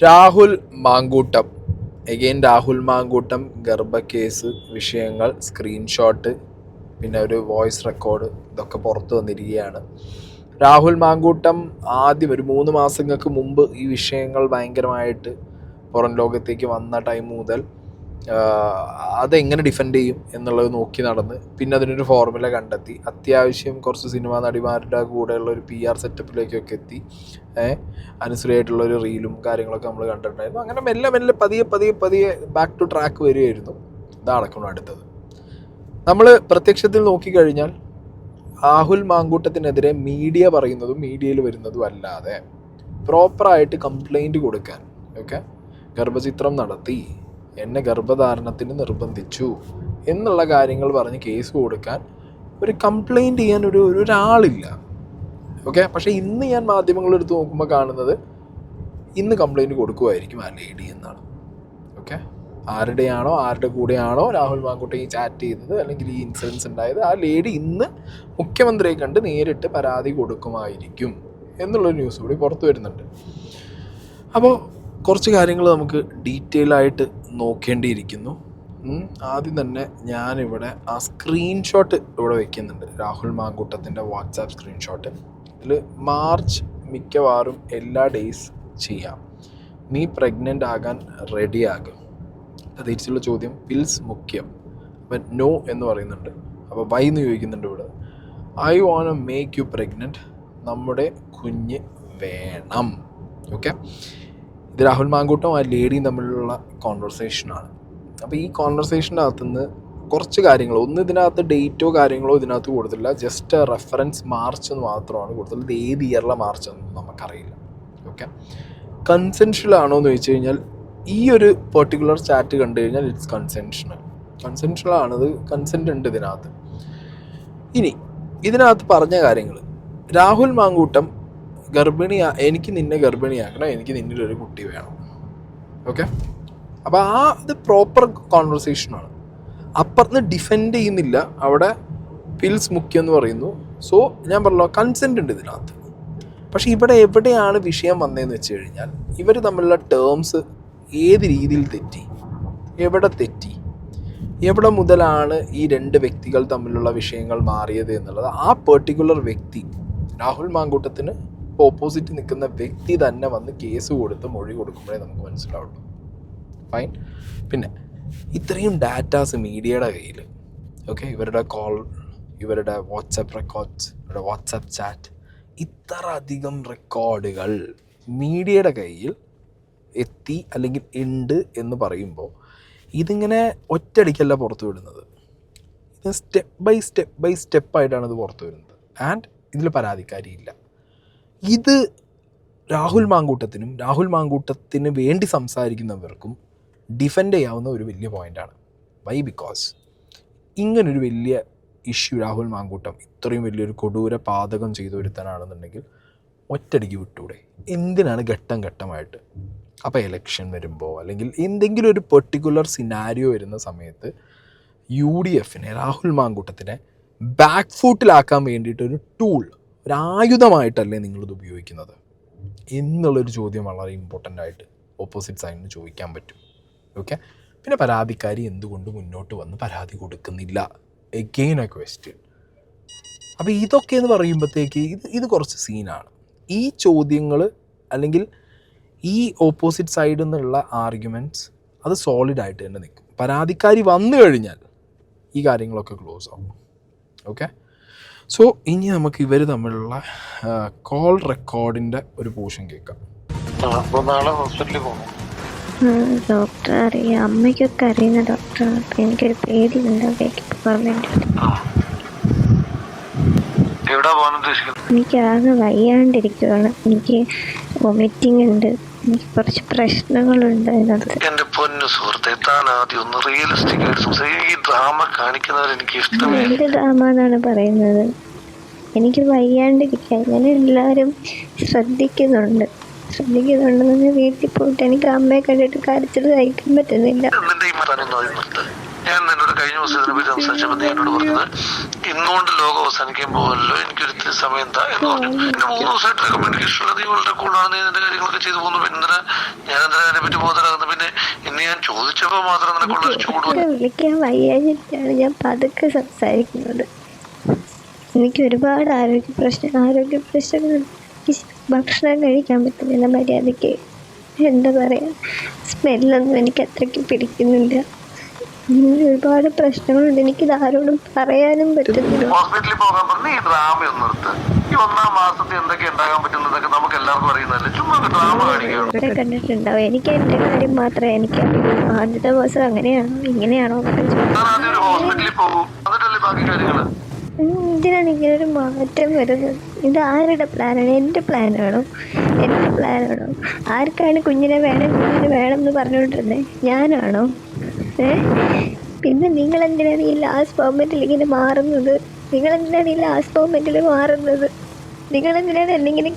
രാഹുൽ മാങ്കൂട്ടം രാഹുൽ മാങ്കൂട്ടം ഗർഭക്കേസ് വിഷയങ്ങൾ, സ്ക്രീൻഷോട്ട്, പിന്നെ ഒരു വോയിസ് റെക്കോർഡ് ഇതൊക്കെ പുറത്തു വന്നിരിക്കുകയാണ്. രാഹുൽ മാങ്കൂട്ടം ആദ്യം ഒരു 3 മാസങ്ങൾക്ക് മുമ്പ് ഈ വിഷയങ്ങൾ ഭയങ്കരമായിട്ട് പുറം ലോകത്തേക്ക് വന്ന ടൈം മുതൽ അതെങ്ങനെ ഡിഫെൻഡ് ചെയ്യും എന്നുള്ളത് നോക്കി നടന്ന് പിന്നെ അതിനൊരു ഫോർമുല കണ്ടെത്തി അത്യാവശ്യം കുറച്ച് സിനിമാ നടിമാരുടെ കൂടെയുള്ള ഒരു PR സെറ്റപ്പിലേക്കൊക്കെ എത്തി. അനുസരിയായിട്ടുള്ളൊരു റീലും കാര്യങ്ങളൊക്കെ നമ്മൾ കണ്ടിട്ടുണ്ടായിരുന്നു. അങ്ങനെ മെല്ലെ മെല്ലെ പതിയെ ബാക്ക് ടു ട്രാക്ക് വരികയായിരുന്നു. ഇതാണക്കണം അടുത്തത്. നമ്മൾ പ്രത്യക്ഷത്തിൽ നോക്കിക്കഴിഞ്ഞാൽ രാഹുൽ മാങ്കൂട്ടത്തിനെതിരെ മീഡിയ പറയുന്നതും മീഡിയയിൽ വരുന്നതും അല്ലാതെ പ്രോപ്പറായിട്ട് കംപ്ലൈൻറ്റ് കൊടുക്കാൻ ഗർഭചിത്രം നടത്തി, എന്നെ ഗർഭധാരണത്തിന് നിർബന്ധിച്ചു എന്നുള്ള കാര്യങ്ങൾ പറഞ്ഞ് കേസ് കൊടുക്കാൻ ഒരു കംപ്ലൈൻറ്റ് ചെയ്യാൻ ഒരാളില്ല. പക്ഷേ ഇന്ന് ഞാൻ മാധ്യമങ്ങളെടുത്ത് നോക്കുമ്പോൾ കാണുന്നത് ഇന്ന് കംപ്ലൈൻറ്റ് കൊടുക്കുമായിരിക്കും ആ ലേഡി എന്നാണ്. ആരുടെ കൂടെയാണോ രാഹുൽ മാങ്കൂട്ടം ഈ ചാറ്റ് ചെയ്തത് അല്ലെങ്കിൽ ഈ ഇൻസിഡൻസ് ഉണ്ടായത്, ആ ലേഡി ഇന്ന് മുഖ്യമന്ത്രിയെ കണ്ട് നേരിട്ട് പരാതി കൊടുക്കുമായിരിക്കും എന്നുള്ളൊരു ന്യൂസ് കൂടി പുറത്തു വരുന്നുണ്ട്. അപ്പോൾ കുറച്ച് കാര്യങ്ങൾ നമുക്ക് ഡീറ്റെയിൽ ആയിട്ട് നോക്കേണ്ടിയിരിക്കുന്നു. ആദ്യം തന്നെ ഞാനിവിടെ ആ സ്ക്രീൻഷോട്ട് ഇവിടെ വയ്ക്കുന്നുണ്ട്, രാഹുൽ മാങ്കൂട്ടത്തിൻ്റെ വാട്സാപ്പ് സ്ക്രീൻഷോട്ട്. ഇതിൽ മാർച്ച് മിക്കവാറും എല്ലാ ഡേയ്സ് ചെയ്യാം, നീ പ്രഗ്നൻ്റ് ആകാൻ റെഡിയാകും. തിരിച്ചുള്ള ചോദ്യം, പിൽസ് മുഖ്യം. അപ്പം നോ എന്ന് പറയുന്നുണ്ട്. അപ്പോൾ വൈ എന്ന് ചോദിക്കുന്നുണ്ട് ഇവിടെ. I want make you pregnant, നമ്മുടെ കുഞ്ഞ് വേണം. ഇത് രാഹുൽ മാങ്കൂട്ടം ആ ലേഡിയും തമ്മിലുള്ള കോൺവെർസേഷനാണ്. അപ്പോൾ ഈ കോൺവെർസേഷൻ്റെ അകത്തുനിന്ന് കുറച്ച് കാര്യങ്ങൾ, ഒന്ന് ഇതിനകത്ത് ഡേറ്റോ കാര്യങ്ങളോ ഇതിനകത്ത് കൊടുത്തില്ല, ജസ്റ്റ് റെഫറൻസ് മാർച്ച് എന്ന് മാത്രമാണ് കൊടുത്തത്. ഇത് ഏത് ഇയറിലെ മാർച്ച് എന്നൊന്നും നമുക്കറിയില്ല. കൺസെൻഷ്യൽ ആണോ എന്ന് ചോദിച്ചു കഴിഞ്ഞാൽ ഈ ഒരു പെർട്ടിക്കുലർ ചാറ്റ് കണ്ടു കഴിഞ്ഞാൽ ഇറ്റ്സ് കൺസെൻഷ്യൽ ആണത്, കൺസെൻറ്റ് ഉണ്ട് ഇതിനകത്ത്. ഇനി ഇതിനകത്ത് പറഞ്ഞ കാര്യങ്ങൾ, രാഹുൽ മാങ്കൂട്ടം എനിക്ക് നിന്നെ ഗർഭിണിയാക്കണം, എനിക്ക് നിന്നിലൊരു കുട്ടി വേണം. അപ്പോൾ അത് പ്രോപ്പർ കോൺവെർസേഷനാണ്. അപ്പുറത്ത് ഡിഫെൻഡ് ചെയ്യുന്നില്ല, അവിടെ പിൽസ് മുഖ്യം എന്ന് പറയുന്നു. സോ ഞാൻ പറഞ്ഞല്ലോ കൺസെൻറ്റ് ഉണ്ട് ഇതിനകത്ത്. പക്ഷേ ഇവിടെ എവിടെയാണ് വിഷയം വന്നതെന്ന് വെച്ച് കഴിഞ്ഞാൽ ഇവർ തമ്മിലുള്ള ടേംസ് ഏത് രീതിയിൽ തെറ്റി, എവിടെ മുതലാണ് ഈ 2 വ്യക്തികൾ തമ്മിലുള്ള വിഷയങ്ങൾ മാറിയത് എന്നുള്ളത് ആ പെർട്ടിക്കുലർ വ്യക്തി, രാഹുൽ മാങ്കൂട്ടത്തിന് ഓപ്പോസിറ്റ് നിൽക്കുന്ന വ്യക്തി തന്നെ വന്ന് കേസ് കൊടുത്ത് മൊഴി കൊടുക്കുമ്പോഴേ നമുക്ക് മനസ്സിലാവുള്ളൂ. ഫൈൻ. പിന്നെ ഇത്രയും ഡാറ്റാസ് മീഡിയയുടെ കയ്യിൽ, ഇവരുടെ കോൾ, ഇവരുടെ വാട്സാപ്പ് റെക്കോർഡ്സ്, ഇവരുടെ വാട്സാപ്പ് ചാറ്റ്, ഇത്ര അധികം റെക്കോർഡുകൾ മീഡിയയുടെ കയ്യിൽ എത്തി അല്ലെങ്കിൽ ഉണ്ട് എന്ന് പറയുമ്പോൾ ഇതിങ്ങനെ ഒറ്റയടിക്കല്ല പുറത്തു വിടുന്നത്. ഇത് സ്റ്റെപ്പ് ബൈ സ്റ്റെപ്പായിട്ടാണ് ഇത് പുറത്തു വരുന്നത്. ആൻഡ് ഇതിൽ പരാതിക്കാരിയില്ല. ഇത് രാഹുൽ മാങ്കൂട്ടത്തിന് വേണ്ടി സംസാരിക്കുന്നവർക്കും ഡിഫെൻഡ് ചെയ്യാവുന്ന ഒരു വലിയ പോയിൻ്റാണ്. വൈ? ബിക്കോസ് ഇങ്ങനൊരു വലിയ ഇഷ്യൂ രാഹുൽ മാങ്കൂട്ടം ഇത്രയും വലിയൊരു കൊടൂര പാതകം ചെയ്തു വരുത്താനാണെന്നുണ്ടെങ്കിൽ ഒറ്റയടിക്ക് വിട്ടൂടെ? എന്തിനാണ് ഘട്ടം ഘട്ടമായിട്ട്? അപ്പോൾ എലക്ഷൻ വരുമ്പോൾ അല്ലെങ്കിൽ എന്തെങ്കിലും ഒരു പെർട്ടിക്കുലർ സിനാരിയോ വരുന്ന സമയത്ത് UDFനെ, രാഹുൽ മാങ്കൂട്ടത്തിനെ ബാക്ക് ഫൂട്ടിലാക്കാൻ വേണ്ടിയിട്ടൊരു ടൂൾ, ഒരായുധമായിട്ടല്ലേ നിങ്ങളിത് ഉപയോഗിക്കുന്നത് എന്നുള്ളൊരു ചോദ്യം വളരെ ഇമ്പോർട്ടൻ്റ് ആയിട്ട് ഓപ്പോസിറ്റ് സൈഡിന് ചോദിക്കാൻ പറ്റും. പിന്നെ പരാതിക്കാരി എന്തുകൊണ്ട് മുന്നോട്ട് വന്ന് പരാതി കൊടുക്കുന്നില്ല? Again A question. അപ്പോൾ ഇതൊക്കെ എന്ന് പറയുമ്പോഴത്തേക്ക് ഇത് കുറച്ച് സീനാണ്. ഈ ചോദ്യങ്ങൾ അല്ലെങ്കിൽ ഈ ഓപ്പോസിറ്റ് സൈഡിൽ നിന്നുള്ള ആർഗ്യുമെൻറ്റ്സ് അത് സോളിഡായിട്ട് തന്നെ നിൽക്കും. പരാതിക്കാരി വന്നു കഴിഞ്ഞാൽ ഈ കാര്യങ്ങളൊക്കെ ക്ലോസ് ആവും. സോ ഇനി നമുക്ക് ഇവർ തമ്മിലുള്ള കോൾ റെക്കോർഡിൻ്റെ ഒരു പോർഷൻ കേൾക്കാം. ഡോക്ടർ അറിയാം, അമ്മയ്ക്കൊക്കെ അറിയുന്ന ഡോക്ടറാണ്. അപ്പം എനിക്കൊരു പേടിയുണ്ട് അവിടേക്ക് പോകാൻ വേണ്ടി. എനിക്ക് ആകെ വയ്യാണ്ടിരിക്കുകയാണ്, എനിക്ക് വൊമിറ്റിംഗ് ഉണ്ട്, എനിക്ക് കുറച്ച് പ്രശ്നങ്ങളുണ്ട് അതിനകത്ത്. എന്റെ പൊന്നു സുഹൃത്തെ, താൻ ആദ്യം ഒന്ന് റിയലിസ്റ്റിക് ആയിട്ട് സംസാരിക്കും. ഈ ഡ്രാമ കാണിക്കുന്നവർ എനിക്ക് ഇഷ്ടമേ. എന്ത് ഡ്രാമ എന്നാണ് പറയുന്നത്? എനിക്ക് വയ്യാണ്ടിരിക്കുക, ഞാൻ എല്ലാവരും ശ്രദ്ധിക്കുന്നുണ്ടെന്ന് വീട്ടിൽ പോയിട്ട് എനിക്ക് അമ്മയെ കണ്ടിട്ട് കരച്ചിൽ സഹിക്കാൻ പറ്റുന്നില്ല. ഞാൻ നിന്നോട് കഴിഞ്ഞ ദിവസം ഇതിനെ പറ്റി സംസാരിച്ചപ്പോൾ നീ എന്നോട് പറഞ്ഞത് ഇന്നുകൊണ്ട് ലോകം അവസാനിക്കാൻ പോകുമല്ലോ, എനിക്കൊരു ഇത്തിരി സമയം എന്താ എന്ന് പറഞ്ഞു. പിന്നെ 3 ദിവസമായിട്ട് കമ്മ്യൂണിക്കേഷൻ ഉള്ളത് ഇവളുടെ കൂടാണ്, നീ നിന്റെ കാര്യങ്ങളൊക്കെ ചെയ്തു പോകുന്നു. പിന്നെ ഞാൻ എന്താ അതിനെ പറ്റി ബോധരാകുന്നു. പിന്നെ ഇന്ന് ഞാൻ ചോദിച്ചപ്പോ മാത്രം നിനക്കുള്ള ചൂട് വിളിക്കാൻ വയ്യാഞ്ഞിട്ടാണ് ഞാൻ പതുക്കെ സംസാരിക്കുന്നത്. എനിക്ക് ഒരുപാട് ആരോഗ്യ പ്രശ്നങ്ങളുണ്ട്. ഭക്ഷണം കഴിക്കാൻ പറ്റുന്നില്ല മര്യാദയ്ക്ക്. എന്താ പറയുക, സ്മെല്ലൊന്നും എനിക്ക് അത്രയ്ക്ക് പിടിക്കുന്നില്ല. ഒരുപാട് പ്രശ്നങ്ങളുണ്ട്. എനിക്കിത് ആരോടും പറയാനും പറ്റുന്നില്ല. ഹോസ്പിറ്റലിൽ പോകാൻ പറഞ്ഞ് ഈ ഡ്രാമയൊന്നും നിർത്ത്. ഈ 1-ാം മാസത്തിൽ എന്തൊക്കെ ഉണ്ടാകാൻ പറ്റുന്നതൊക്കെ നമുക്ക് എല്ലാവർക്കും അറിയുന്നതല്ലേ, ചുമ്മാ ഡ്രാമ കാണിക്കുകയാണ്. ഇവിടെ കണ്ടിട്ടുണ്ടാവും. എനിക്ക് എൻ്റെ കാര്യം മാത്രമേ എനിക്കറിയൂ. ആദ്യത്തെ ദിവസം അങ്ങനെയാണോ ഇങ്ങനെയാണോ ആദ്യം ഒരു ഹോസ്പിറ്റലിൽ പോകും, എന്നിട്ടല്ലേ ബാക്കി കാര്യങ്ങള്. എന്തിനാണ് ഇങ്ങനൊരു മാറ്റം വരുന്നത്? ഇത് ആരുടെ പ്ലാനാണ്? എൻ്റെ പ്ലാനാണോ? ആർക്കാണ് കുഞ്ഞിനെ വേണം എന്ന് പറഞ്ഞുകൊണ്ടിരുന്നത്? ഞാനാണോ? പിന്നെ നിങ്ങളെന്തിനാണ് ഈ ലാസ്റ്റ് മൊമെന്റിൽ ഇങ്ങനെ മാറുന്നത്? നിങ്ങളെന്തിനാണ് എന്തെങ്കിലും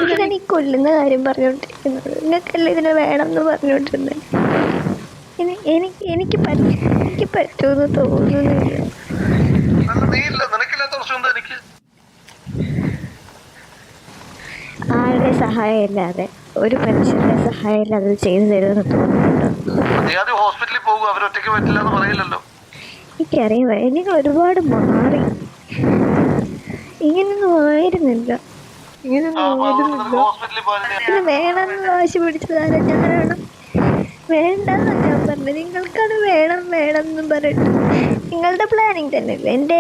എന്തിനാണ് ഈ കൊല്ലുന്ന കാര്യം പറഞ്ഞുകൊണ്ടിരിക്കുന്നത്? നിങ്ങൾക്കല്ല ഇതിനെ വേണം എന്ന് പറഞ്ഞുകൊണ്ടിരുന്നത്. എനിക്ക് പറ്റുമെന്ന് തോന്നുന്നില്ല. ആരുടെ സഹായം ഇല്ലാതെ, ഒരു മനുഷ്യന്റെ സഹായം ഇല്ലാതെ അത് ചെയ്തു തരുമെന്ന് തോന്നുന്നുണ്ടോ? എനിക്കറിയാം, നിങ്ങൾ ഒരുപാട് മാറി. ഇങ്ങനൊന്നും ആയിരുന്നില്ല. ഇത് വേണമെന്ന് വാശി പിടിച്ചതാരാ? ഞാനാണോ? വേണ്ടെന്ന് ഞാൻ പറഞ്ഞത്. നിങ്ങൾക്കാണ് വേണം എന്ന് പറഞ്ഞിട്ട് നിങ്ങളുടെ പ്ലാനിങ് തന്നെ ഇല്ല, എൻ്റെ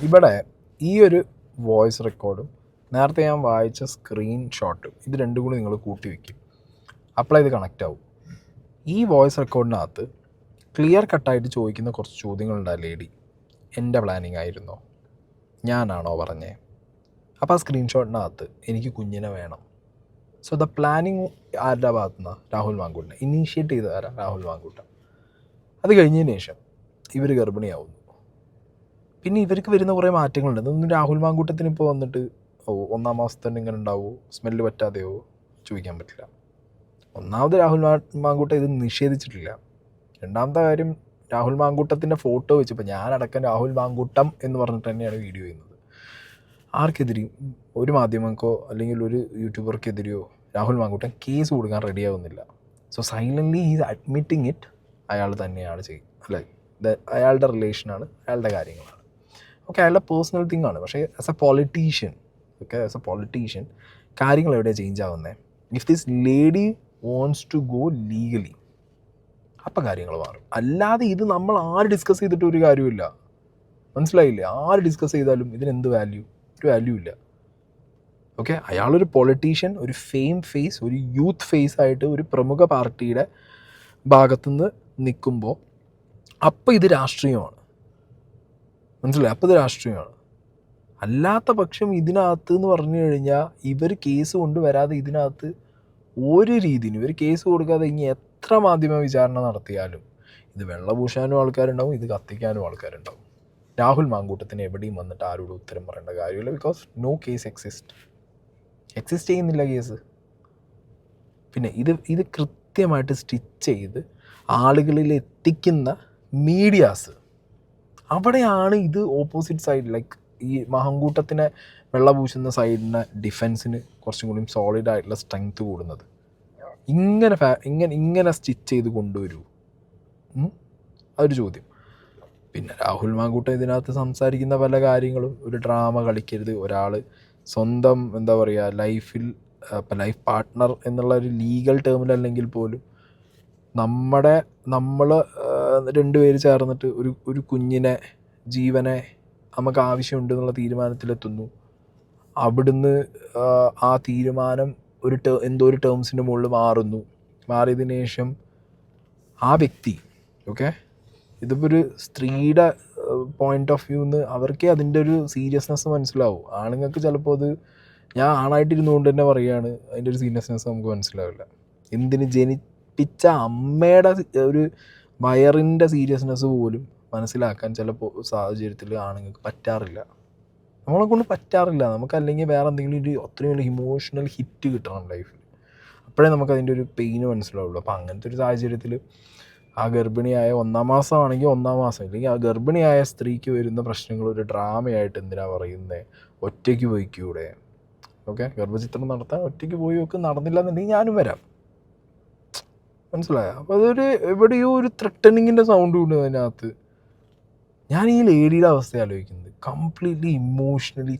ഇവിടെ ഈ ഒരു വോയിസ് റെക്കോർഡും നേരത്തെ ഞാൻ വായിച്ച സ്ക്രീൻഷോട്ടും ഇത് രണ്ടും കൂടി നിങ്ങൾ കൂട്ടി വയ്ക്കും. അപ്പോഴേ ഇത് കണക്റ്റ് ആവും. ഈ വോയിസ് റെക്കോർഡിനകത്ത് ക്ലിയർ കട്ടായിട്ട് ചോദിക്കുന്ന കുറച്ച് ചോദ്യങ്ങളുണ്ട്. ആ ലേഡി എൻ്റെ പ്ലാനിങ് ആയിരുന്നോ, ഞാനാണോ പറഞ്ഞേ? അപ്പോൾ ആ സ്ക്രീൻഷോട്ടിനകത്ത് എനിക്ക് കുഞ്ഞിനെ വേണം. സോ ദ പ്ലാനിങ് ആരുടെ ഭാഗത്തു നിന്നാണ്? രാഹുൽ മാങ്കൂട്ടൻ. ഇനീഷ്യേറ്റ് ചെയ്ത ആരാ? രാഹുൽ മാങ്കൂട്ടൻ. അത് കഴിഞ്ഞതിന് ശേഷം ഇവർ ഗർഭിണിയാവുന്നു. പിന്നെ ഇവർക്ക് വരുന്ന കുറേ മാറ്റങ്ങളുണ്ട്. ഇതൊന്നും രാഹുൽ മാങ്കൂട്ടത്തിന് ഇപ്പോൾ വന്നിട്ട് 1-ാം മാസത്തന്നെ ഇങ്ങനെ ഉണ്ടാവുമോ, സ്മെല്ല് പറ്റാതെയോ ചോദിക്കാൻ പറ്റില്ല. ഒന്നാമത് രാഹുൽ മാങ്കൂട്ടം ഇത് നിഷേധിച്ചിട്ടില്ല. രണ്ടാമത്തെ കാര്യം, രാഹുൽ മാങ്കൂട്ടത്തിൻ്റെ ഫോട്ടോ വെച്ചപ്പോൾ ഞാനടക്കം രാഹുൽ മാങ്കൂട്ടം എന്ന് പറഞ്ഞിട്ട് തന്നെയാണ് വീഡിയോ ചെയ്യുന്നത്. ആർക്കെതിരെയും, ഒരു മാധ്യമങ്ങൾക്കോ അല്ലെങ്കിൽ ഒരു യൂട്യൂബർക്കെതിരെയോ രാഹുൽ മാങ്കൂട്ടൻ കേസ് കൊടുക്കാൻ റെഡിയാവുന്നില്ല. So silently is admitting it. അയാൾ തന്നെയാണ് ചെയ്യുന്നത്, അല്ലേ? അയാളുടെ റിലേഷനാണ്, അയാളുടെ കാര്യങ്ങളാണ്. ഓക്കെ, അയാളുടെ പേഴ്സണൽ തിങ് ആണ്. പക്ഷേ ആസ് എ പൊളിറ്റീഷ്യൻ കാര്യങ്ങൾ എവിടെയാണ് ചേഞ്ച് ആവുന്നത്? If this lady wants to go legally, അപ്പം കാര്യങ്ങൾ മാറും. അല്ലാതെ ഇത് നമ്മൾ ആര് ഡിസ്കസ് ചെയ്തിട്ട് ഒരു കാര്യമില്ല. മനസ്സിലായില്ലേ? ആര് ഡിസ്കസ് ചെയ്താലും ഇതിനെന്ത് വാല്യൂ? ഒരു വാല്യൂ ഇല്ല. ഓക്കെ, അയാളൊരു പൊളിറ്റീഷ്യൻ, ഒരു ഫെയിം ഫേസ്, ഒരു യൂത്ത് ഫേസ് ആയിട്ട് ഒരു പ്രമുഖ പാർട്ടിയുടെ ഭാഗത്തുനിന്ന് നിൽക്കുമ്പോൾ അപ്പോൾ ഇത് രാഷ്ട്രീയമാണ്. മനസ്സിലായി? അപ്പോൾ ഇത് രാഷ്ട്രീയമാണ്. അല്ലാത്ത പക്ഷം ഇതിനകത്ത് എന്ന് പറഞ്ഞു കഴിഞ്ഞാൽ ഇവർ കേസ് കൊണ്ടുവരാതെ ഇതിനകത്ത് ഒരു രീതിയിലും ഇവർ കേസ് കൊടുക്കാതെ ഇനി എത്ര മാധ്യമ വിചാരണ നടത്തിയാലും ഇത് വെള്ളപൂശാനും ആൾക്കാരുണ്ടാവും, ഇത് കത്തിക്കാനും ആൾക്കാരുണ്ടാവും. രാഹുൽ മാങ്കൂട്ടത്തിന് എവിടെയും വന്നിട്ട് ആരോടും ഉത്തരം പറയേണ്ട കാര്യമില്ല. ബിക്കോസ് നോ കേസ് എക്സിസ്റ്റ് ചെയ്യുന്നില്ല കേസ്. പിന്നെ ഇത് കൃത്യമായിട്ട് സ്റ്റിച്ച് ചെയ്ത് ആളുകളിൽ എത്തിക്കുന്ന മീഡിയാസ്, അവിടെയാണ് ഇത് ഓപ്പോസിറ്റ് സൈഡ്, ലൈക്ക് ഈ മാങ്കൂട്ടത്തിനെ വെള്ളപൂശുന്ന സൈഡിനെ ഡിഫെൻസിന് കുറച്ചും കൂടി സോളിഡ് ആയിട്ടുള്ള സ്ട്രെങ്ത് കൂടുന്നത്. ഇങ്ങനെ സ്റ്റിച്ച് ചെയ്ത് കൊണ്ടുവരൂ, അതൊരു ചോദ്യം. പിന്നെ രാഹുൽ മാങ്കൂട്ടം ഇതിനകത്ത് സംസാരിക്കുന്ന പല കാര്യങ്ങളും ഒരു ഡ്രാമ കളിക്കരുത്. ഒരാൾ സ്വന്തം എന്താ പറയുക ലൈഫ് പാർട്ട്ണർ എന്നുള്ള ഒരു ലീഗൽ ടേമിലല്ലെങ്കിൽ പോലും നമ്മൾ രണ്ടുപേര് ചേർന്നിട്ട് ഒരു കുഞ്ഞിനെ, ജീവനെ നമുക്ക് ആവശ്യമുണ്ട് എന്നുള്ള തീരുമാനത്തിലെത്തുന്നു. അവിടുന്ന് ആ തീരുമാനം എന്തോ ഒരു ടേംസിൻ്റെ മുകളിൽ മാറിയതിന് ശേഷം ആ വ്യക്തി, ഓക്കെ, ഇതിപ്പോൾ ഒരു സ്ത്രീയുടെ പോയിൻ്റ് ഓഫ് വ്യൂന്ന് അവർക്കേ അതിൻ്റെ ഒരു സീരിയസ്നെസ് മനസ്സിലാവും. ആണുങ്ങൾക്ക് ചിലപ്പോൾ അത്, ഞാൻ ആണായിട്ടിരുന്നുകൊണ്ട് തന്നെ പറയുകയാണ്, അതിൻ്റെ ഒരു സീരിയസ്നെസ് നമുക്ക് മനസ്സിലാവില്ല. എന്തിന് ജനിപ്പിച്ച അമ്മയുടെ ഒരു വയറിൻ്റെ സീരിയസ്നെസ് പോലും മനസ്സിലാക്കാൻ ചിലപ്പോൾ സാഹചര്യത്തിൽ ആണുങ്ങൾക്ക് പറ്റാറില്ല. നമ്മളെ കൊണ്ട് പറ്റാറില്ല. നമുക്കല്ലെങ്കിൽ വേറെ എന്തെങ്കിലും ഒരു അത്രയും വലിയ ഇമോഷണൽ ഹിറ്റ് കിട്ടണം ലൈഫിൽ, അപ്പോഴേ നമുക്കതിൻ്റെ ഒരു പെയിന് മനസ്സിലാവുള്ളൂ. അപ്പോൾ അങ്ങനത്തെ ഒരു സാഹചര്യത്തിൽ ആ ഗർഭിണിയായ 1-ാം മാസമാണെങ്കിൽ 1-ാം മാസം, ഇല്ലെങ്കിൽ ആ ഗർഭിണിയായ സ്ത്രീക്ക് വരുന്ന പ്രശ്നങ്ങൾ ഒരു ഡ്രാമയായിട്ട് എന്തിനാണ് പറയുന്നത്? ഒറ്റയ്ക്ക് പോയിക്കൂടെ? ഓക്കെ, ഗർഭചിത്രം നടത്താൻ ഒറ്റയ്ക്ക് പോയി ഒക്കെ നടന്നില്ല എന്നുണ്ടെങ്കിൽ ഞാനും വരാം. മനസ്സിലായോ? അപ്പോൾ അതൊരു എവിടെയോ ഒരു ത്രെട്ടനിങ്ങിൻ്റെ സൗണ്ട് ഉണ്ട് അതിനകത്ത്. ഞാൻ ഈ ലേഡിയുടെ അവസ്ഥ ആലോചിക്കുന്നത്, കംപ്ലീറ്റ്ലി ഇമോഷണലി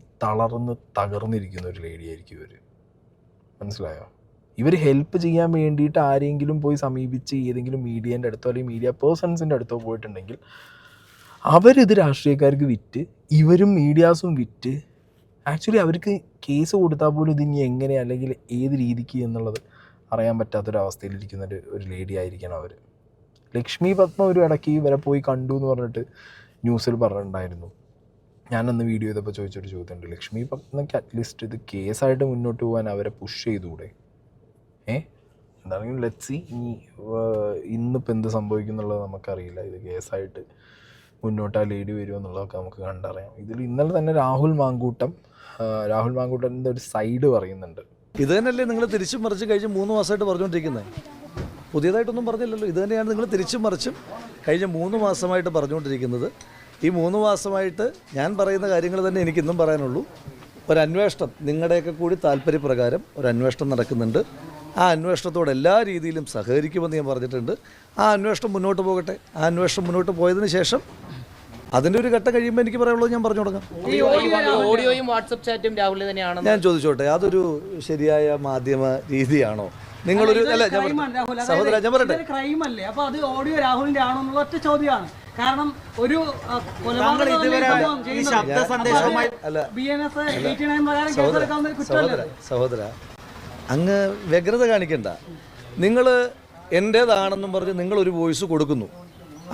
തകർന്നിരിക്കുന്ന ഒരു ലേഡി ആയിരിക്കും ഇവർ. മനസ്സിലായോ? ഇവർ ഹെൽപ്പ് ചെയ്യാൻ വേണ്ടിയിട്ട് ആരെങ്കിലും പോയി സമീപിച്ച് ഏതെങ്കിലും മീഡിയേൻ്റെ അടുത്തോ അല്ലെങ്കിൽ മീഡിയ പേഴ്സൺസിൻ്റെ അടുത്തോ പോയിട്ടുണ്ടെങ്കിൽ അവരിത് രാഷ്ട്രീയക്കാർക്ക് വിറ്റ്, ഇവരും മീഡിയാസും വിറ്റ്, ആക്ച്വലി അവർക്ക് കേസ് കൊടുത്താൽ പോലും ഇതിനി എങ്ങനെ അല്ലെങ്കിൽ ഏത് രീതിക്ക് എന്നുള്ളത് അറിയാൻ പറ്റാത്തൊരവസ്ഥയിലിരിക്കുന്ന ഒരു ലേഡി ആയിരിക്കണം അവർ. ലക്ഷ്മി പത്മ ഒരു ഇടയ്ക്ക് ഇവരെ പോയി കണ്ടു എന്ന് പറഞ്ഞിട്ട് ന്യൂസിൽ പറഞ്ഞിട്ടുണ്ടായിരുന്നു. ഞാനന്ന് വീഡിയോ ചെയ്തപ്പോൾ ചോദിച്ചൊരു ചോദ്യമുണ്ട്, ലക്ഷ്മി പത്മയ്ക്ക് അറ്റ്ലീസ്റ്റ് ഇത് കേസായിട്ട് മുന്നോട്ട് പോകാൻ അവരെ പുഷ് ചെയ്തുകൂടെ? എന്താണെങ്കിലും ലെറ്റ്സ് സീ. ഇന്നിപ്പോൾ എന്ത് സംഭവിക്കും എന്നുള്ളത് നമുക്കറിയില്ല. ഇത് കേസായിട്ട് മുന്നോട്ട് ആ ലേഡി വരുമോ എന്നുള്ളതൊക്കെ നമുക്ക് കണ്ടറിയാം. ഇതിൽ ഇന്നലെ തന്നെ രാഹുൽ മാങ്കൂട്ടൻ്റെ ഒരു സൈഡ് പറയുന്നുണ്ട്. ഇത് തന്നെയല്ലേ നിങ്ങൾ തിരിച്ചും മറിച്ചും കഴിഞ്ഞ് 3 മാസമായിട്ട് പറഞ്ഞുകൊണ്ടിരിക്കുന്നത്? പുതിയതായിട്ടൊന്നും പറഞ്ഞില്ലല്ലോ. ഇത് തന്നെയാണ് നിങ്ങൾ തിരിച്ചും മറിച്ചും കഴിഞ്ഞ 3 മാസമായിട്ട് പറഞ്ഞുകൊണ്ടിരിക്കുന്നത്. ഈ 3 മാസമായിട്ട് ഞാൻ പറയുന്ന കാര്യങ്ങൾ തന്നെ എനിക്കിന്നും പറയാനുള്ളൂ. ഒരന്വേഷണം, നിങ്ങളുടെയൊക്കെ കൂടി താല്പര്യപ്രകാരം ഒരു അന്വേഷണം നടക്കുന്നുണ്ട്. ആ അന്വേഷണത്തോട് എല്ലാ രീതിയിലും സഹകരിക്കുമെന്ന് ഞാൻ പറഞ്ഞിട്ടുണ്ട്. ആ അന്വേഷണം മുന്നോട്ട് പോകട്ടെ. ആ അന്വേഷണം മുന്നോട്ട് പോയതിന് ശേഷം അതിൻ്റെ ഒരു ഘട്ടം കഴിയുമ്പോൾ എനിക്ക് പറയാനുള്ളത് ഞാൻ പറഞ്ഞു തുടങ്ങാം. ഓഡിയോയും വാട്സപ്പ് ചാറ്റും രാഹുൽ തന്നെയാണ്. ഞാൻ ചോദിച്ചോട്ടെ, അതൊരു ശരിയായ മാധ്യമ രീതിയാണോ? നിങ്ങളൊരു സഹോദര ഞാൻ പറയട്ടെ, ക്രൈമല്ലേ? അപ്പൊ അത് ഓഡിയോ രാഹുലിന്റെ ആണോ എന്നുള്ള ഒറ്റ ചോദ്യമാണ്. കാരണം ഒരു സഹോദര അങ്ങ് വ്യഗ്രത കാണിക്കണ്ട. നിങ്ങൾ എൻ്റേതാണെന്നും പറഞ്ഞ് നിങ്ങളൊരു വോയിസ് കൊടുക്കുന്നു.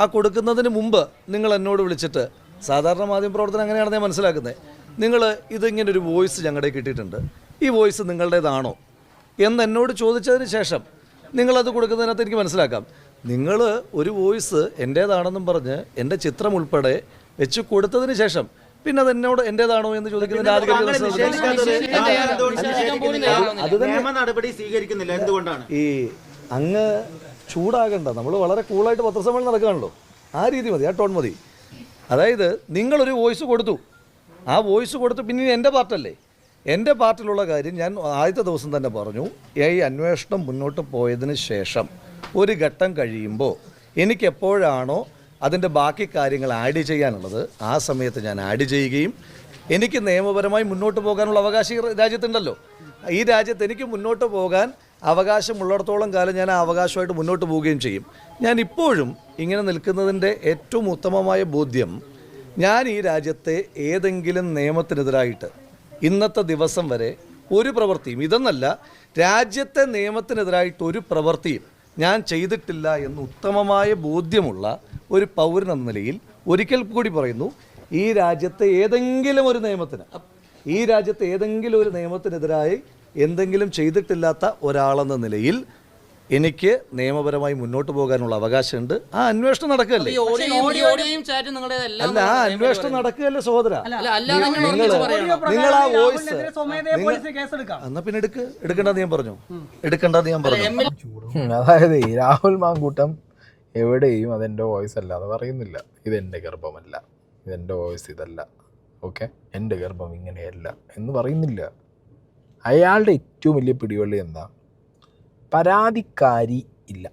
ആ കൊടുക്കുന്നതിന് മുമ്പ് നിങ്ങൾ എന്നോട് വിളിച്ചിട്ട്, സാധാരണ മാധ്യമപ്രവർത്തനം അങ്ങനെയാണെന്ന് ഞാൻ മനസ്സിലാക്കുന്നത്, നിങ്ങൾ ഇതിങ്ങനൊരു വോയിസ് ഞങ്ങളുടെ കിട്ടിയിട്ടുണ്ട്, ഈ വോയിസ് നിങ്ങളുടേതാണോ എന്ന് എന്നോട് ചോദിച്ചതിന് ശേഷം നിങ്ങളത് കൊടുക്കുന്നതിനകത്ത് എനിക്ക് മനസ്സിലാക്കാം. നിങ്ങൾ ഒരു വോയിസ് എൻ്റേതാണെന്നും പറഞ്ഞ് എൻ്റെ ചിത്രം ഉൾപ്പെടെ വെച്ച് കൊടുത്തതിന് ശേഷം പിന്നെ അത് എന്നോട് എൻ്റേതാണോ എന്ന് ചോദിക്കുന്നതിൻ്റെ ഈ അങ്ങ് ചൂടാകണ്ട. നമ്മൾ വളരെ കൂളായിട്ട് പത്രസമ്മേളനം നടക്കുകയാണല്ലോ. ആ രീതി മതി, ആ ടോൺ മതി. അതായത് നിങ്ങളൊരു വോയിസ് കൊടുത്തു, ആ വോയിസ് കൊടുത്തു, പിന്നെ എൻ്റെ പാർട്ടല്ലേ? എൻ്റെ പാർട്ടിലുള്ള കാര്യം ഞാൻ ആദ്യത്തെ ദിവസം തന്നെ പറഞ്ഞു. ഈ അന്വേഷണം മുന്നോട്ട് പോയതിന് ശേഷം ഒരു ഘട്ടം കഴിയുമ്പോൾ എനിക്കെപ്പോഴാണോ അതിൻ്റെ ബാക്കി കാര്യങ്ങൾ ആഡ് ചെയ്യാനുള്ളത് ആ സമയത്ത് ഞാൻ ആഡ് ചെയ്യുകയും, എനിക്ക് നിയമപരമായി മുന്നോട്ട് പോകാനുള്ള അവകാശം രാജ്യത്തുണ്ടല്ലോ. ഈ രാജ്യത്ത് എനിക്ക് മുന്നോട്ട് പോകാൻ അവകാശമുള്ളിടത്തോളം കാലം ഞാൻ ആ അവകാശമായിട്ട് മുന്നോട്ട് പോവുകയും ചെയ്യും. ഞാൻ ഇപ്പോഴും ഇങ്ങനെ നിൽക്കുന്നതിൻ്റെ ഏറ്റവും ഉത്തമമായ ബോധ്യം, ഞാൻ ഈ രാജ്യത്തെ ഏതെങ്കിലും നിയമത്തിനെതിരായിട്ട് ഇന്നത്തെ ദിവസം വരെ ഒരു പ്രവൃത്തിയും, ഇതെന്നല്ല രാജ്യത്തെ നിയമത്തിനെതിരായിട്ട് ഒരു പ്രവൃത്തിയും ഞാൻ ചെയ്തിട്ടില്ല എന്ന് ഉത്തമമായ ബോധ്യമുള്ള ഒരു പൗരനെന്ന നിലയിൽ ഒരിക്കൽ കൂടി പറയുന്നു, ഈ രാജ്യത്തെ ഏതെങ്കിലും ഒരു നിയമത്തിനെതിരായി എന്തെങ്കിലും ചെയ്തിട്ടില്ലാത്ത ഒരാളെന്ന നിലയിൽ എനിക്ക് നിയമപരമായി മുന്നോട്ട് പോകാനുള്ള അവകാശമുണ്ട്. ആ അന്വേഷണം നടക്കുകയല്ലേ? അല്ല, ആ അന്വേഷണം നടക്കുകയല്ലേ സഹോദര? നിങ്ങൾ ആ വോയിസ് എന്നാ പിന്നെ എടുക്കണ്ടെന്ന് ഞാൻ പറഞ്ഞു. അതായത് രാഹുൽ മാങ്കൂട്ടം എവിടെയും അതെൻ്റെ വോയിസ് അല്ലാതെ പറയുന്നില്ല. ഇതെൻ്റെ ഗർഭമല്ല, ഇതെൻ്റെ വോയിസ് ഇതല്ല, ഓക്കെ, എൻ്റെ ഗർഭം ഇങ്ങനെയല്ല എന്ന് പറയുന്നില്ല. അയാളുടെ ഏറ്റവും വലിയ പിടിവള്ളി എന്താ? പരാതിക്കാരി ഇല്ല.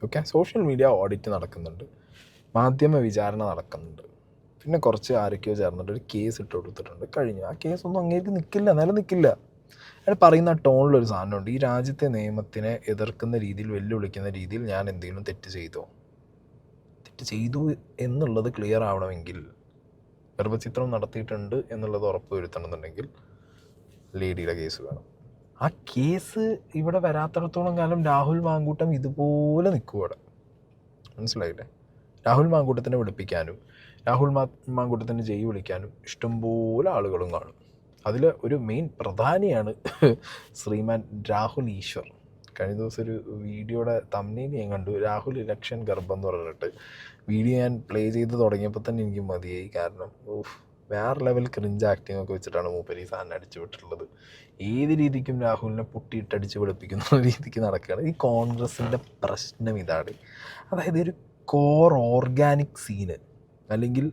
ഓക്കെ, സോഷ്യൽ മീഡിയ ഓഡിറ്റ് നടക്കുന്നുണ്ട്, മാധ്യമ വിചാരണ നടക്കുന്നുണ്ട്, പിന്നെ കുറച്ച് ആരൊക്കെയോ ചേർന്നിട്ട് ഒരു കേസ് ഇട്ട് കൊടുത്തിട്ടുണ്ട്, കഴിഞ്ഞു. ആ കേസൊന്നും അങ്ങേക്ക് നിലനിൽക്കില്ല. അയാൾ പറയുന്ന ടോണിലൊരു സാധനമുണ്ട്, ഈ രാജ്യത്തെ നിയമത്തിനെ എതിർക്കുന്ന രീതിയിൽ, വെല്ലുവിളിക്കുന്ന രീതിയിൽ ഞാൻ എന്തെങ്കിലും തെറ്റ് ചെയ്തു എന്നുള്ളത് ക്ലിയർ ആവണമെങ്കിൽ, ഗർഭചിത്രം നടത്തിയിട്ടുണ്ട് എന്നുള്ളത് ഉറപ്പ് വരുത്തണമെന്നുണ്ടെങ്കിൽ ലേഡിയുടെ കേസ് വേണം. ആ കേസ് ഇവിടെ വരാത്തിടത്തോളം കാലം രാഹുൽ മാങ്കൂട്ടം ഇതുപോലെ നിൽക്കും അവിടെ. മനസ്സിലായില്ലേ? രാഹുൽ മാങ്കൂട്ടത്തിനെ വിളിപ്പിക്കാനും രാഹുൽ മാങ്കൂട്ടത്തിന് ജയ് വിളിക്കാനും ഇഷ്ടംപോലെ ആളുകളും കാണും. അതിൽ ഒരു മെയിൻ പ്രധാനിയാണ് ശ്രീമാൻ രാഹുൽ ഈശ്വർ. കഴിഞ്ഞ ദിവസം ഒരു വീഡിയോയുടെ തംബ്നെയിൽ ഞാൻ കണ്ടു, രാഹുൽ ഇലക്ഷൻ ഗർഭം എന്ന് പറഞ്ഞിട്ട്. വീഡിയോ ഞാൻ പ്ലേ ചെയ്ത് തുടങ്ങിയപ്പോൾ തന്നെ എനിക്ക് മതിയായി. കാരണം വേറെ ലെവൽ ക്രിഞ്ച് ആക്ടിങ് ഒക്കെ വെച്ചിട്ടാണ് മൂപ്പര് ഈ സാധനം അടിച്ചു വിട്ടിട്ടുള്ളത്. ഏത് രീതിക്കും രാഹുലിനെ പൊട്ടിയിട്ടടിച്ച് വെളുപ്പിക്കുന്ന രീതിക്ക് നടക്കുകയാണ്. ഈ കോൺഗ്രസിൻ്റെ പ്രശ്നം ഇതാണ്. അതായത് ഒരു കോർ ഓർഗാനിക് സീന് അല്ലെങ്കിൽ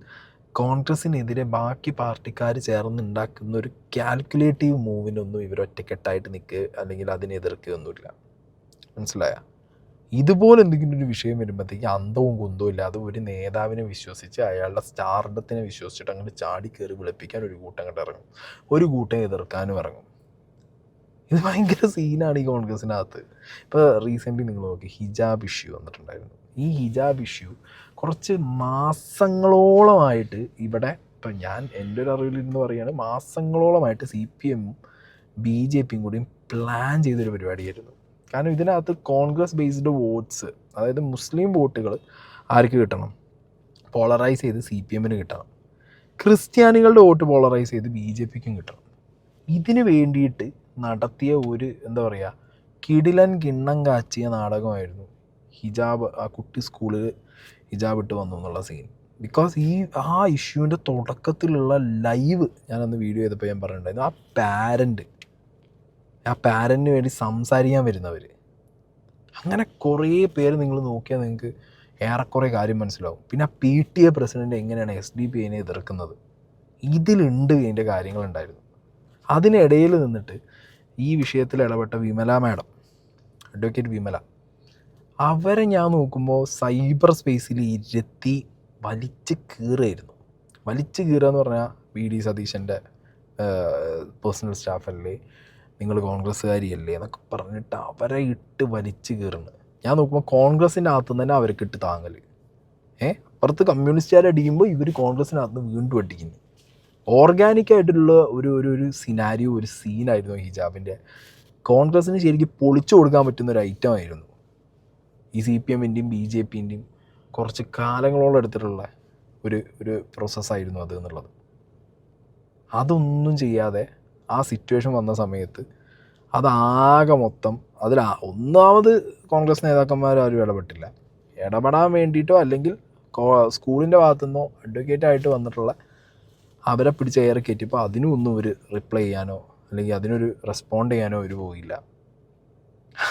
കോൺഗ്രസിനെതിരെ ബാക്കി പാർട്ടിക്കാർ ചേർന്നുണ്ടാക്കുന്ന ഒരു കാൽക്കുലേറ്റീവ് മൂവിനൊന്നും ഇവർ ഒറ്റക്കെട്ടായിട്ട് നിൽക്കുക അല്ലെങ്കിൽ അതിനെ എതിർക്കുകയൊന്നുമില്ല. മനസ്സിലായ? ഇതുപോലെ എന്തെങ്കിലും ഒരു വിഷയം വരുമ്പോഴത്തേക്ക് അന്തവും കുന്തവും ഇല്ലാതെ ഒരു നേതാവിനെ വിശ്വസിച്ച് അയാളുടെ സ്റ്റാർഡത്തിനെ വിശ്വസിച്ചിട്ട് അങ്ങോട്ട് ചാടി കയറി വിളിപ്പിക്കാൻ ഒരു കൂട്ടം അങ്ങോട്ട് ഇറങ്ങും, ഒരു കൂട്ടം എതിർക്കാനും ഇറങ്ങും. ഇത് ഭയങ്കര സീനാണ് ഈ കോൺഗ്രസിനകത്ത്. ഇപ്പോൾ റീസെൻ്റ്ലി നിങ്ങൾ നോക്കി ഹിജാബ് ഇഷ്യൂ വന്നിട്ടുണ്ടായിരുന്നു. ഈ ഹിജാബ് ഇഷ്യൂ കുറച്ച് മാസങ്ങളോളമായിട്ട് ഇവിടെ, ഇപ്പം ഞാൻ എൻ്റെ ഒരു അറിവിലിരുന്ന് പറയുകയാണ്, മാസങ്ങളോളമായിട്ട് CPM BJP കൂടിയും പ്ലാൻ ചെയ്തൊരു പരിപാടിയായിരുന്നു. കാരണം ഇതിനകത്ത് കോൺഗ്രസ് ബേസ്ഡ് വോട്ട്സ്, അതായത് മുസ്ലിം വോട്ടുകൾ ആർക്ക് കിട്ടണം? പോളറൈസ് ചെയ്ത് CPMന് കിട്ടണം. ക്രിസ്ത്യാനികളുടെ വോട്ട് പോളറൈസ് ചെയ്ത് BJPക്കും കിട്ടണം. ഇതിന് വേണ്ടിയിട്ട് നടത്തിയ ഒരു എന്താ പറയുക കിടിലൻ കിണ്ണം കാച്ചിയ നാടകമായിരുന്നു ഹിജാബ്. ആ കുട്ടി സ്കൂളിൽ ഹിജാബ് ഇട്ട് വന്നു എന്നുള്ള സീൻ. ബിക്കോസ് ആ ഇഷ്യൂവിൻ്റെ തുടക്കത്തിലുള്ള ലൈവ് ഞാനന്ന് വീഡിയോ ചെയ്തപ്പോൾ ഞാൻ പറഞ്ഞിട്ടുണ്ടായിരുന്നു, ആ പാരൻറ്റിന് വേണ്ടി സംസാരിക്കാൻ വരുന്നവർ, അങ്ങനെ കുറേ പേര് നിങ്ങൾ നോക്കിയാൽ നിങ്ങൾക്ക് ഏറെക്കുറെ കാര്യം മനസ്സിലാവും. പിന്നെ ആ PTA പ്രസിഡൻറ്റ് എങ്ങനെയാണ് SDPIനെ എതിർക്കുന്നത്, ഇതിലുണ്ട് ഇതിൻ്റെ കാര്യങ്ങളുണ്ടായിരുന്നു. അതിനിടയിൽ നിന്നിട്ട് ഈ വിഷയത്തിൽ ഇടപെട്ട വിമല മാഡം, അഡ്വക്കേറ്റ് വിമല, അവരെ ഞാൻ നോക്കുമ്പോൾ സൈബർ സ്പേസിൽ ഇരുത്തി വലിച്ച് കീറുമായിരുന്നു. വലിച്ച് കീറുക എന്ന് പറഞ്ഞാൽ VD സതീശൻ്റെ പേഴ്സണൽ സ്റ്റാഫല്ലേ, നിങ്ങൾ കോൺഗ്രസ്സുകാരിയല്ലേ എന്നൊക്കെ പറഞ്ഞിട്ട് അവരെ ഇട്ട് വലിച്ച് കീറുന്നു. ഞാൻ നോക്കുമ്പോൾ കോൺഗ്രസിൻ്റെ അകത്തു നിന്ന് തന്നെ അവർക്ക് ഇട്ട് താങ്ങൽ. അപ്പുറത്ത് കമ്മ്യൂണിസ്റ്റുകാരെ അടിക്കുമ്പോൾ ഇവർ കോൺഗ്രസിനകത്ത് വീണ്ടും അടിക്കുന്നു. ഓർഗാനിക്കായിട്ടുള്ള ഒരു സിനാരിയോ, ഒരു സീനായിരുന്നു ഹിജാബിൻ്റെ. കോൺഗ്രസ്സിന് ശരിക്കും പൊളിച്ചു കൊടുക്കാൻ പറ്റുന്ന ഒരു ഐറ്റം ആയിരുന്നു ഈ CPMൻ്റെയും BJPൻ്റെയും കുറച്ച് കാലങ്ങളോളം എടുത്തിട്ടുള്ള ഒരു പ്രോസസ്സായിരുന്നു അത് എന്നുള്ളത്. അതൊന്നും ചെയ്യാതെ ആ സിറ്റുവേഷൻ വന്ന സമയത്ത് അതാകെ മൊത്തം ഒന്നാമത് കോൺഗ്രസ് നേതാക്കന്മാരും ഇടപെട്ടില്ല. ഇടപെടാൻ വേണ്ടിയിട്ടോ അല്ലെങ്കിൽ സ്കൂളിൻ്റെ ഭാഗത്തുനിന്നോ അഡ്വക്കേറ്റായിട്ട് വന്നിട്ടുള്ള അവരെ പിടിച്ച് ഏറെ കയറ്റിയപ്പോൾ അതിനും ഒന്നും ഒരു റിപ്ലൈ ചെയ്യാനോ അല്ലെങ്കിൽ അതിനൊരു റെസ്പോണ്ട് ചെയ്യാനോ അവർ പോയില്ല.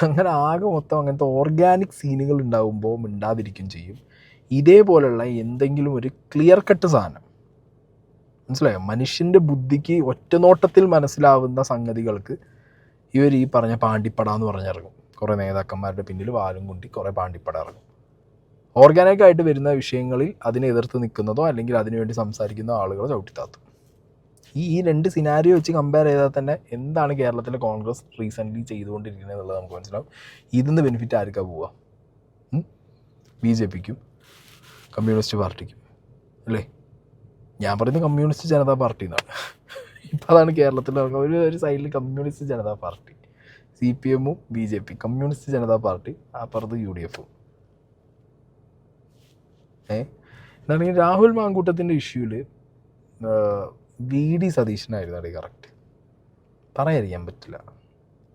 അങ്ങനെ ആകെ മൊത്തം അങ്ങനത്തെ ഓർഗാനിക് സീനുകൾ ഉണ്ടാകുമ്പോൾ മിണ്ടാതിരിക്കും ചെയ്യും. ഇതേപോലെയുള്ള എന്തെങ്കിലും ഒരു ക്ലിയർ കട്ട് സാധനം, മനസ്സിലായോ, മനുഷ്യൻ്റെ ബുദ്ധിക്ക് ഒറ്റനോട്ടത്തിൽ മനസ്സിലാവുന്ന സംഗതികൾക്ക് ഇവർ ഈ പറഞ്ഞ പാണ്ടിപ്പട എന്ന് പറഞ്ഞിറങ്ങും. കുറേ നേതാക്കന്മാരുടെ പിന്നിൽ വാലും കുണ്ടി കുറേ പാണ്ടിപ്പട ഇറങ്ങും. ഓർഗാനിക്കായിട്ട് വരുന്ന വിഷയങ്ങളിൽ അതിനെ എതിർത്ത് നിൽക്കുന്നതോ അല്ലെങ്കിൽ അതിനുവേണ്ടി സംസാരിക്കുന്ന ആളുകളോ ചവിട്ടിത്താത്തും. ഈ രണ്ട് സിനാരിയോ വെച്ച് കമ്പയർ ചെയ്താൽ തന്നെ എന്താണ് കേരളത്തിലെ കോൺഗ്രസ് റീസെൻ്റ്ലി ചെയ്തുകൊണ്ടിരിക്കുന്നത് എന്നുള്ളത് നമുക്ക് മനസ്സിലാവും. ഇതിന്ന് ബെനിഫിറ്റ് ആർക്കാണ് പോവുക? BJPക്കും കമ്മ്യൂണിസ്റ്റ് പാർട്ടിക്കും അല്ലേ? ഞാൻ പറയുന്നത് കമ്മ്യൂണിസ്റ്റ് ജനതാ പാർട്ടി എന്നാണ്. ഇപ്പം അതാണ് കേരളത്തിൽ ഒരു സൈഡിൽ കമ്മ്യൂണിസ്റ്റ് ജനതാ പാർട്ടി, CPMഉം BJP, കമ്മ്യൂണിസ്റ്റ് ജനതാ പാർട്ടി, അപ്പുറത്ത് UDF. എന്നാണെങ്കിൽ രാഹുൽ മാങ്കൂട്ടത്തിൻ്റെ ഇഷ്യൂവിൽ VD സതീശനായിരുന്നു അത് കറക്റ്റ്, പറയാതിരിക്കാൻ പറ്റില്ല.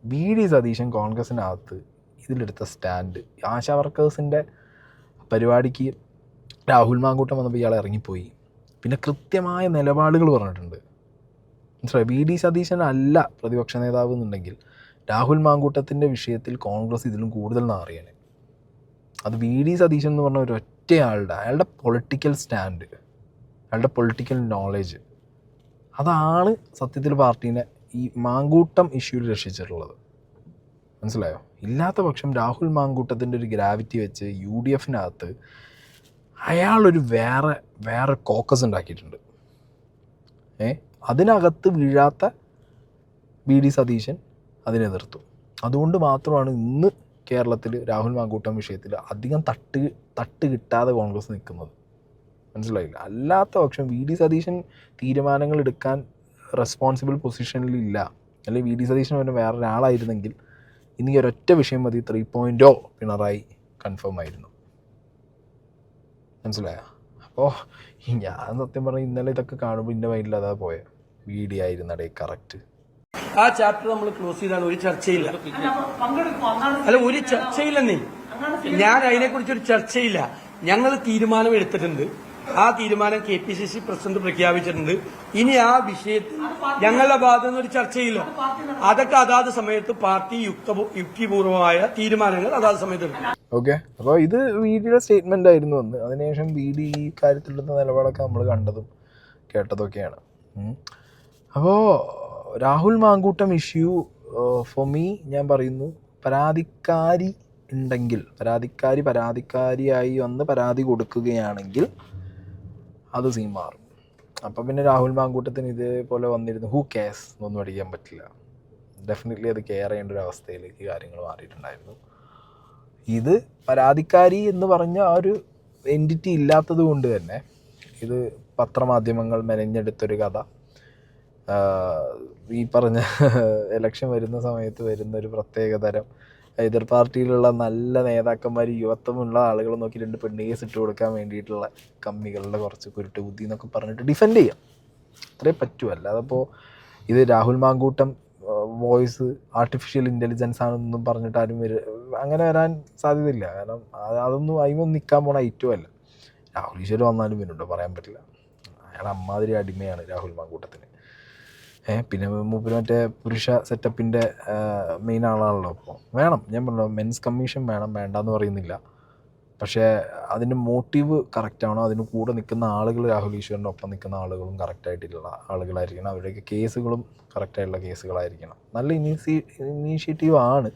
VD സതീശൻ കോൺഗ്രസിനകത്ത് ഇതിലെടുത്ത സ്റ്റാൻഡ്, ആശാ വർക്കേഴ്സിൻ്റെ പരിപാടിക്ക് രാഹുൽ മാങ്കൂട്ടം വന്നപ്പോൾ ഇയാൾ ഇറങ്ങിപ്പോയി. പിന്നെ കൃത്യമായ നിലപാടുകൾ പറഞ്ഞിട്ടുണ്ട്. മനസ്സിലായി? VD സതീശൻ അല്ല പ്രതിപക്ഷ നേതാവ് എന്നുണ്ടെങ്കിൽ രാഹുൽ മാങ്കൂട്ടത്തിൻ്റെ വിഷയത്തിൽ കോൺഗ്രസ് ഇതിലും കൂടുതൽ നാറിയാണ്. അത് VD സതീശൻ എന്ന് പറഞ്ഞ അയാളുടെ പൊളിറ്റിക്കൽ സ്റ്റാൻഡ്, അയാളുടെ പൊളിറ്റിക്കൽ നോളേജ്, അതാണ് സത്യത്തിൽ പാർട്ടീനെ ഈ മാങ്കൂട്ടം ഇഷ്യൂവിൽ രക്ഷിച്ചിട്ടുള്ളത്. മനസ്സിലായോ? ഇല്ലാത്ത പക്ഷം രാഹുൽ മാങ്കൂട്ടത്തിൻ്റെ ഒരു ഗ്രാവിറ്റി വെച്ച് UDFനകത്ത് അയാളൊരു വേറെ കോക്കസ് ഉണ്ടാക്കിയിട്ടുണ്ട്. അതിനകത്ത് വീഴാത്ത VD സതീശൻ അതിനെ എതിർത്തു. അതുകൊണ്ട് മാത്രമാണ് ഇന്ന് കേരളത്തിൽ രാഹുൽ മാങ്കൂട്ടം വിഷയത്തിൽ അധികം തട്ട് കിട്ടാതെ കോൺഗ്രസ് നിൽക്കുന്നത്. മനസ്സിലായില്ല? അല്ലാത്ത പക്ഷം VD സതീശൻ തീരുമാനങ്ങൾ എടുക്കാൻ റെസ്പോൺസിബിൾ പൊസിഷനിലില്ല. അല്ലെങ്കിൽ VD സതീശൻ പിന്നെ വേറൊരാളായിരുന്നെങ്കിൽ ഇന്ന് ഈ ഒരൊറ്റ വിഷയം മതി 3.0 പിണറായി കൺഫേം ആയിരുന്നു. മനസ്സിലായോ? അപ്പോൾ ഞാൻ സത്യം പറഞ്ഞാൽ ഇന്നലെ ഇതൊക്കെ കാണുമ്പോൾ എൻ്റെ മൈൻഡിൽ അതാ പോയ VD ആയിരുന്നടേ കറക്റ്റ്. ആ ചാപ്റ്റർ നമ്മൾ ക്ലോസ് ചെയ്താണ്. ഒരു ചർച്ചയില്ല. അല്ല, ഒരു ചർച്ചയില്ലെന്നേ. ഞാൻ അതിനെക്കുറിച്ചൊരു ചർച്ചയില്ല. ഞങ്ങൾ തീരുമാനം എടുത്തിട്ടുണ്ട്. ആ തീരുമാനം KPCC പ്രസിഡന്റ് പ്രഖ്യാപിച്ചിട്ടുണ്ട്. ഇനി ആ വിഷയത്തിൽ ഞങ്ങളുടെ ഭാഗത്തു നിന്ന് ഒരു ചർച്ചയില്ല. അതൊക്കെ അതാത് സമയത്ത് പാർട്ടി യുക്തിപൂർവമായ തീരുമാനങ്ങൾ അതാത് സമയത്ത് എടുക്കും. ഓക്കെ, അപ്പോൾ ഇത് VDയുടെ സ്റ്റേറ്റ്മെൻ്റ് ആയിരുന്നു അന്ന്. അതിനുശേഷം VD ഈ കാര്യത്തിലെടുത്ത നിലപാടൊക്കെ നമ്മൾ കണ്ടതും കേട്ടതൊക്കെയാണ്. അപ്പോൾ Rahul Mankoottam issue for me, ഞാൻ പറയുന്നു, പരാതിക്കാരി ഉണ്ടെങ്കിൽ, പരാതിക്കാരിയായി വന്ന് പരാതി കൊടുക്കുകയാണെങ്കിൽ അത് സീൻ മാറും. അപ്പം പിന്നെ രാഹുൽ മാങ്കൂട്ടത്തിന് ഇതേപോലെ വന്നിരുന്നു ഹൂ കേസ് എന്നൊന്നും അടിക്കാൻ പറ്റില്ല. ഡെഫിനറ്റ്ലി അത് കെയർ ചെയ്യേണ്ട ഒരു അവസ്ഥയിലേക്ക് കാര്യങ്ങൾ മാറിയിട്ടുണ്ടായിരുന്നു. ഇത് പരാതിക്കാരി എന്ന് പറഞ്ഞ ആ ഒരു എൻറ്റിറ്റി ഇല്ലാത്തത് കൊണ്ട് തന്നെ ഇത് പത്രമാധ്യമങ്ങൾ മെനഞ്ഞെടുത്തൊരു കഥ, ഈ പറഞ്ഞ ഇലക്ഷൻ വരുന്ന സമയത്ത് വരുന്ന ഒരു പ്രത്യേകതരം എതിർ പാർട്ടിയിലുള്ള നല്ല നേതാക്കന്മാർ, യുവത്വമുള്ള ആളുകൾ നോക്കി 2 പെണ്ണീസ് ഇട്ട് കൊടുക്കാൻ വേണ്ടിയിട്ടുള്ള കമ്മികളുടെ കുറച്ച് കുരുട്ട് ബുദ്ധി എന്നൊക്കെ പറഞ്ഞിട്ട് ഡിഫെൻഡ് ചെയ്യാം. അത്രേ പറ്റൂ. അല്ലാതപ്പോൾ ഇത് Rahul Mankoottam voice artificial intelligence ആണെന്നും പറഞ്ഞിട്ട് ആരും അങ്ങനെ വരാൻ സാധ്യതയില്ല. കാരണം അതൊന്നും അതിമൊന്നും നിൽക്കാൻ പോണ ഐറ്റവും അല്ല. രാഹുൽ ഈശ്വർ വന്നാലും പിന്നുണ്ടോ പറയാൻ പറ്റില്ല. അയാൾ അമ്മാതിരി അടിമയാണ് രാഹുൽ മാങ്കൂട്ടത്തിന്. പിന്നെ മൂപ്പര് മറ്റേ പുരുഷ സെറ്റപ്പിൻ്റെ മെയിൻ ആളാണല്ലോ. അപ്പോൾ വേണം, ഞാൻ പറഞ്ഞു മെൻസ് കമ്മീഷൻ വേണം, വേണ്ടാന്ന് പറയുന്നില്ല. പക്ഷേ അതിൻ്റെ മോട്ടീവ് കറക്റ്റാണോ, അതിന് കൂടെ നിൽക്കുന്ന ആളുകൾ രാഹുൽ ഈശ്വറിൻ്റെ ഒപ്പം നിൽക്കുന്ന ആളുകളും കറക്റ്റായിട്ടുള്ള ആളുകളായിരിക്കണം. അവരുടെയൊക്കെ കേസുകളും കറക്റ്റായിട്ടുള്ള കേസുകളായിരിക്കണം. നല്ല ഇനീഷ്യേറ്റീവ് ആണ്.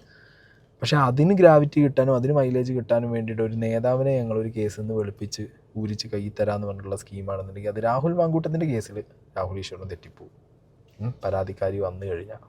പക്ഷേ അതിന് ഗ്രാവിറ്റി കിട്ടാനും അതിന് മൈലേജ് കിട്ടാനും വേണ്ടിയിട്ട് ഒരു നേതാവിനെ ഞങ്ങളൊരു കേസിൽ നിന്ന് വെളുപ്പിച്ച് ഊരിച്ച് കൈ തരാമെന്ന് പറഞ്ഞിട്ടുള്ള സ്കീമാണെന്നുണ്ടെങ്കിൽ അത് രാഹുൽ മാങ്കൂട്ടത്തിൻ്റെ കേസിൽ രാഹുൽ ഈശ്വറിന് തെറ്റിപ്പോവും. പരാതിക്കാരി വന്നു കഴിഞ്ഞാൽ